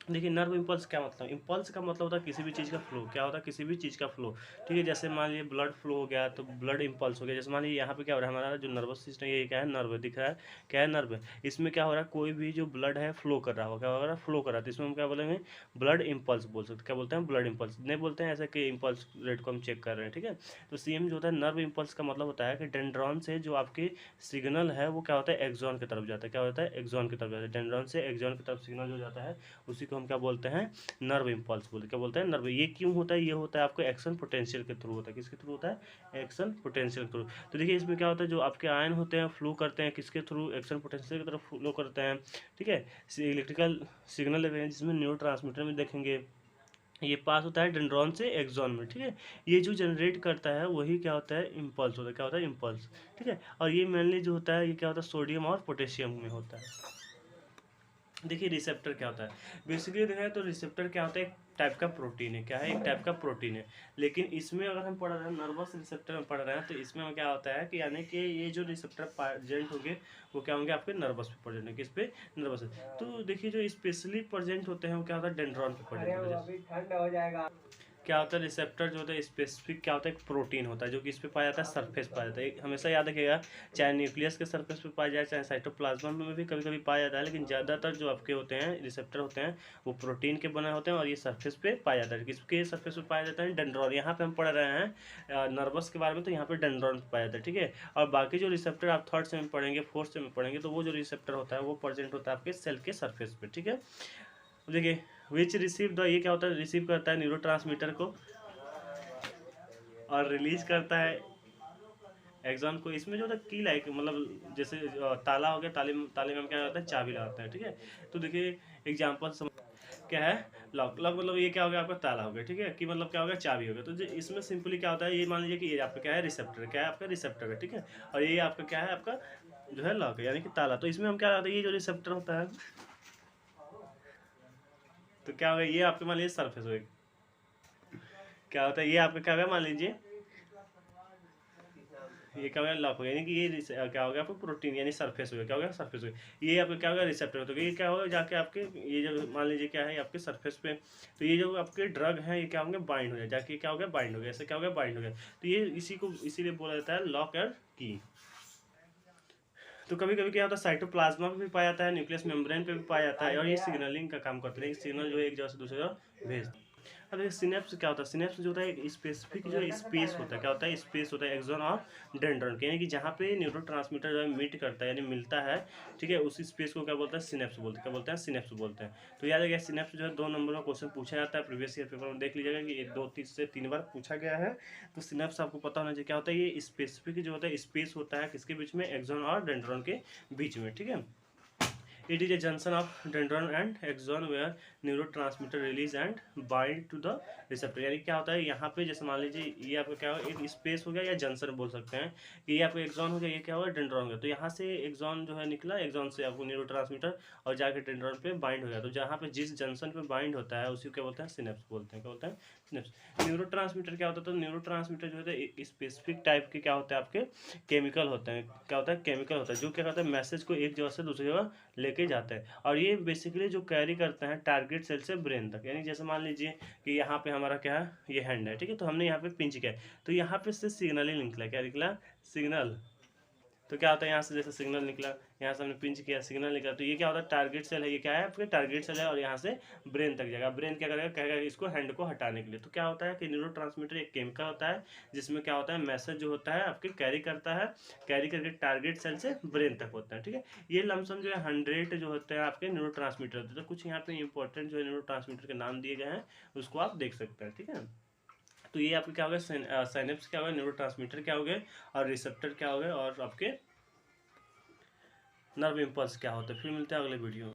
देखिए nerve impulse क्या मतलब, इम्पल्स का मतलब होता है किसी भी चीज़ का फ्लो, क्या होता है किसी भी चीज़ का फ्लो, ठीक है। जैसे मान लीजिए ब्लड फ्लो हो गया तो ब्लड इम्पल्स हो गया। जैसे मान लीजिए यहाँ पे क्या हो रहा है, हमारा जो नर्वस सिस्टम, ये क्या है, नर्व दिख रहा है, क्या है, नर्व है। इसमें क्या हो रहा है, कोई भी जो ब्लड है फ्लो कर रहा होगा, क्या हो रहा है, फ्लो कर रहा है, तो इसमें हम क्या बोलेंगे, ब्लड इम्पल्स बोल सकते हैं। क्या बोलते हैं, ब्लड इम्पल्स नहीं बोलते हैं ऐसे कि इम्पल्स रेट को हम चेक कर रहे हैं, ठीक है। तो सेम जो होता है नर्व इम्पल्स का मतलब होता है कि डेंड्रॉन से जो आपकी सिग्नल है वो क्या होता है, एक्सॉन की तरफ जाता है। क्या होता है, एक्सॉन की तरफ जाता है, डेंड्रॉन से एक्सॉन की तरफ सिग्नल जो जाता है उसी को हम क्या बोलते हैं, नर्व इम्पल्स बोलते हैं। क्या बोलते हैं, नर्व। ये क्यों होता है, ये होता है आपको एक्शन पोटेंशियल के थ्रू होता है। किसके थ्रू होता है, एक्शन पोटेंशियल के थ्रू। तो देखिए इसमें क्या होता है, जो आपके आयन होते हैं फ्लो करते हैं किसके थ्रू, एक्शन पोटेंशियल की तरफ फ्लो करते हैं, ठीक है। इलेक्ट्रिकल सिग्नल लेते हैं जिसमें न्यूरोट्रांसमीटर में देखेंगे ये पास होता है डेंड्रॉन से एक्सॉन में, ठीक है। ये जो जनरेट करता है वही क्या होता है, इम्पल्स होता है। क्या होता है, इम्पल्स, ठीक है। और ये मेनली जो होता है ये क्या होता है, सोडियम और पोटेशियम में होता है। देखिए रिसेप्टर क्या होता है, बेसिकली देखा जाए तो रिसेप्टर क्या होता है, एक टाइप का प्रोटीन है। क्या है, एक टाइप का प्रोटीन है। लेकिन इसमें अगर हम पढ़ रहे हैं नर्वस रिसेप्टर में पढ़ रहे हैं तो इसमें क्या होता है कि यानी कि ये जो रिसेप्टर प्रेजेंट होंगे वो क्या होंगे, आपके नर्वस पे प्रेजेंट है। किस पे, नर्वस। तो देखिए जो स्पेशली प्रेजेंट होते हैं वो क्या होता है, डेंड्रॉन पे प्रेजेंट होता है। ठंड हो जाएगा। क्या होता है, रिसेप्टर जो होता है स्पेसिफिक क्या होता है, एक प्रोटीन होता है जो कि इस पे पाया जाता है, सरफेस पाया जाता है। हमेशा याद रखिएगा, चाहे न्यूक्लियस के सरफेस पे पाया जाए चाहे साइटोप्लाज्मा में भी कभी कभी पाया जाता है, लेकिन ज़्यादातर जो आपके होते हैं रिसेप्टर होते हैं वो प्रोटीन के बने होते हैं और ये सरफेस पे पाया जाता है। किसके सरफेस पे पाया जाता है, डेंड्रॉन। यहाँ पे हम पढ़ रहे हैं नर्वस के बारे में, तो यहाँ पे डेंड्रॉन पाया जाता है, ठीक है। और बाकी जो रिसेप्टर आप थर्ड से में पढ़ेंगे, फोर्थ से में पढ़ेंगे, तो वो जो रिसेप्टर होता है वो प्रेजेंट होता है आपके सेल के सरफेस पे, ठीक है। देखिए विच रिसीव द, ये क्या होता है, रिसीव करता है न्यूरो को और रिलीज करता है एग्जाम को। इसमें जो होता है की लाइक, मतलब जैसे ताला हो गया, ताले में, ताले में हम क्या करते हैं, चाबी लगाते हैं, ठीक है। तो देखिए एग्जाम्पल क्या है, लॉक। लॉक मतलब ये क्या हो गया, आपका ताला हो गया, ठीक है। कि मतलब क्या हो गया, चाबी हो गया। तो इसमें सिंपली क्या होता है, ये मान लीजिए कि ये आपका क्या है, रिसेप्टर, क्या है आपका रिसेप्टर है, ठीक है। और ये आपका क्या है, आपका जो है लॉक है, यानी कि ताला। तो इसमें हम क्या करते हैं, ये जो रिसेप्टर होता है तो क्या होगा, ये आपके मान लीजिए सरफेस हो गया। क्या होता है, ये आपका क्या होगा, मान लीजिए ये क्या हो गया, लॉक हो गया, यानी कि ये क्या हो गया, आपको प्रोटीन यानी सरफेस हो गया। क्या हो गया, सरफेस हो गया। ये आपका क्या होगा, रिसेप्टर हो गया। ये क्या होगा, जाके आपके ये जो मान लीजिए क्या है आपके सरफेस पे, तो ये जो आपके ड्रग हैं ये क्या होंगे, बाइंड हो जाए, जाके क्या हो गया, बाइंड हो गया। ऐसे क्या हो गया, बाइंड हो गया। तो ये इसी को इसीलिए बोला जाता है लॉक और की। तो कभी कभी क्या होता है, साइटोप्लाज्मा पे भी पाया जाता है, न्यूक्लियस मेम्ब्रेन पे भी पाया जाता है, और ये सिग्नलिंग का काम करते हैं। सिग्नल जो है एक जगह से दूसरी जगह भेज। अब ये सिनेप्स क्या होता है, सिनेप्स जो होता है एक स्पेसिफिक जो स्पेस होता है। क्या होता है, स्पेस होता है एक्सॉन और डेंड्रॉन के, यानी कि जहाँ पे न्यूरोट्रांसमीटर जो है मीट करता है यानी मिलता है, ठीक है। उसी स्पेस को क्या बोलते हैं, सिनेप्स बोलते हैं। क्या बोलते हैं, सिनेप्स बोलते हैं। तो याद रखिए सिनेप्स जो है 2 नंबर का क्वेश्चन पूछा जाता है प्रीवियस ईयर पेपर में, देख लीजिएगा कि 2 से 3 बार पूछा गया है। तो सिनेप्स आपको पता होना चाहिए क्या होता है, ये स्पेसिफिक जो होता है स्पेस होता है किसके बीच में, एक्सॉन और डेंड्रॉन के बीच में, ठीक है। It is a junction of dendron and axon where neurotransmitter release and bind to the receptor। यानी क्या होता है यहाँ पे, जैसे मान लीजिए ये आपका क्या होगा, एक स्पेस हो गया या जंक्शन बोल सकते हैं कि ये आपका एक्सॉन हो गया, ये क्या होगा, डेंड्रॉन हो गया। तो यहाँ से एक्सॉन जो है निकला, एक्सॉन से आपको न्यूरोट्रांसमीटर और जाके डेंड्रॉन पे बाइंड हो गया। तो जहाँ पे जिस जंक्शन पे बाइंड होता है उसी को क्या बोलते हैं, सिनेप्स बोलते हैं। क्या बोलते हैं, सिनेप्स। न्यूरोट्रांसमीटर क्या होता है, तो न्यूरोट्रांसमीटर जो होता है स्पेसिफिक टाइप के क्या होते हैं, आपके केमिकल होते हैं। क्या होता है, केमिकल होता है जो क्या करता है, मैसेज को एक जगह से दूसरी जगह लेके जाता है। और ये बेसिकली जो कैरी करते हैं टारगेट सेल से ब्रेन तक। यानी जैसे मान लीजिए कि यहाँ पे हमारा क्या है, ये हैंड है, ठीक है। तो हमने यहाँ पे पिंच किया, तो यहाँ पे से सिग्नल ही निकला। क्या निकला, सिग्नल। तो क्या होता है, यहाँ से जैसे सिग्नल निकला, यहाँ से हमने पिंच किया, सिग्नल निकला। तो ये क्या होता है, टारगेट सेल है। ये क्या है, आपके टारगेट सेल है और यहाँ से ब्रेन तक जाएगा। ब्रेन क्या करेगा, कहेगा इसको हैंड को हटाने के लिए। तो क्या होता है कि न्यूरोट्रांसमीटर एक केमिकल होता है जिसमें क्या होता है, मैसेज जो होता है आपके कैरी करता है, कैरी करके टारगेट सेल से ब्रेन तक होता है, ठीक है। ये लमसम जो है 100 जो होते हैं आपके न्यूरोट्रांसमीटर होते हैं। तो कुछ यहाँ पे इंपॉर्टेंट जो है न्यूरोट्रांसमीटर के नाम दिए गए हैं, उसको आप देख सकते हैं, ठीक है। तो ये आपके क्या हो गया, साइनेप्स क्या हो गया, न्यूरोट्रांसमीटर क्या हो गए, और रिसेप्टर क्या हो गए, और आपके नर्व इम्पल्स क्या होता है। फिर मिलते हैं अगले वीडियो में।